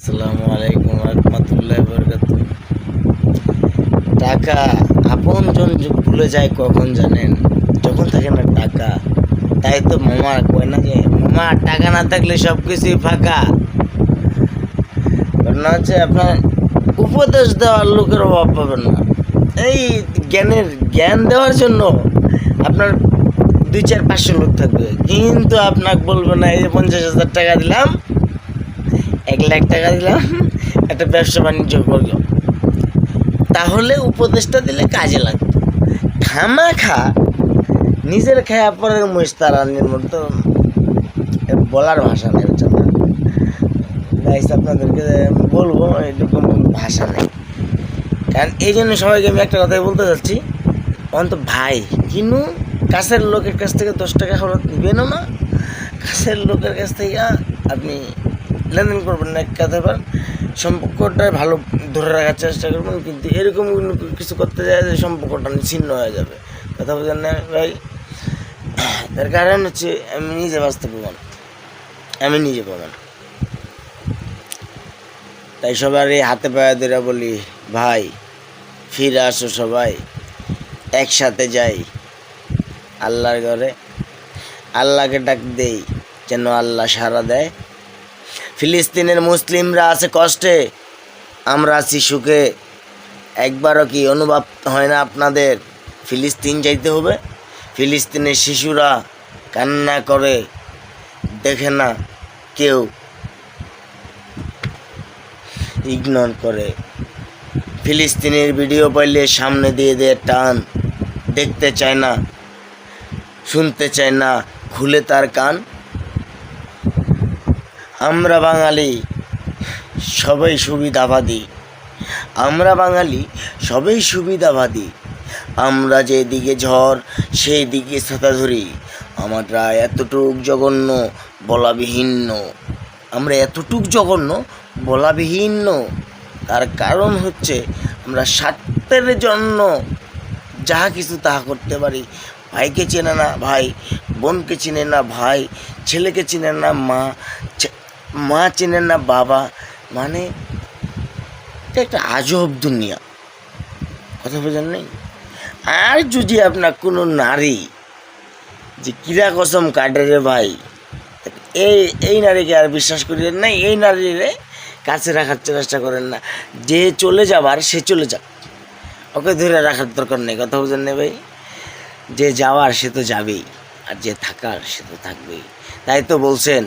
আসসালামু আলাইকুম রহমতুল্লাহি বারাকাতুহু। টাকা আপনজন ভুলে যায় কখন জানেন? যখন থাকে না টাকা। তাই তো মামা কয় না যে মামা টাকা না থাকলে সব কিছুই ফাঁকা। ঘটনা হচ্ছে আপনার উপদেশ দেওয়ার লোকের অভাব পাবেন না। এই জ্ঞান দেওয়ার জন্য আপনার 2, 4, 500 লোক থাকবে, কিন্তু আপনাকে বলবে না এই যে 50,000 টাকা দিলাম, 1 লাখ টাকা দিলাম, একটা ব্যবসা বাণিজ্য করলো। তাহলে উপদেশটা দিলে কাজে লাগতো। খামাখা নিজের খায়া পরের মহিষ তাড়ানির মতো বলার ভাষা নেই। গাইস আপনাদেরকে বলবো এরকম ভাষা নেই। কারণ এই জন্য সবাইকে আমি একটা কথাই বলতে চাচ্ছি, অন্ত ভাই কিন্তু কাছের লোকের কাছ থেকে 10 টাকা খরচ নিবেনও না, কাছের লোকের কাছ থেকে আপনি লেনদেন করবেন না। এক কথা পারেন সম্পর্কটা ভালো ধরে রাখার চেষ্টা করবেন, কিন্তু এরকম কিছু করতে যায় যে সম্পর্কটা ছিন্ন হয়ে যাবে। কথা বলছেন না ভাই? তার কারণ হচ্ছে আমি নিজে বাঁচতে প্রমাণ, আমি নিজে প্রমাণ। তাই সবারই হাতে পায়ে ধরে বলি, ভাই ফিরে আসো, সবাই একসাথে যাই আল্লাহর ঘরে, আল্লাহকে ডাক দেই যেন আল্লাহ সাড়া দেয়। ফিলিস্তিনের মুসলিমরা আছে কষ্টে, আমরা আছি সুখে। একবারও কি অনুভব হয় না আপনাদের ফিলিস্তিন যাইতে হবে? ফিলিস্তিনের শিশুরা কান্না করে, দেখে না কেউ, ইগনোর করে। ফিলিস্তিনের ভিডিও পাইলে সামনে দিয়ে দিয়ে টান, দেখতে চায় না, শুনতে চায় না, খুলে তার কান। আমরা বাঙালি সবাই সুবিধাবাদী, আমরা বাঙালি সবাই সুবিধাবাদী। আমরা যেদিকে ঝড় সেই দিকে ছাতা ধরি। আমরা এতটুক জঘন্য বলাবিহীন, আমরা এতটুক জঘন্য বলাবিহীন। তার কারণ হচ্ছে আমরা স্বার্থের জন্য যাহা কিছু তাহা করতে পারি। ভাইকে চেনে না ভাই, বোনকে চিনে না ভাই, ছেলেকে চিনে না মা, মা চেনে না বাবা। মানে এটা একটা আজব দুনিয়া। কথা বোঝেন নেই? আর যদি আপনার কোনো নারী যে কিরা কসম কাটে রে ভাই, এই নারীকে আর বিশ্বাস করিলেন না, এই নারীরে কাছে রাখার চেষ্টা করেন না। যে চলে যাবার সে চলে যাক, ওকে ধরে রাখার দরকার নেই। কথা বোঝেন না ভাই? যে যাওয়ার সে তো যাবেই, আর যে থাকার সে তো থাকবেই। তাই তো বলছেন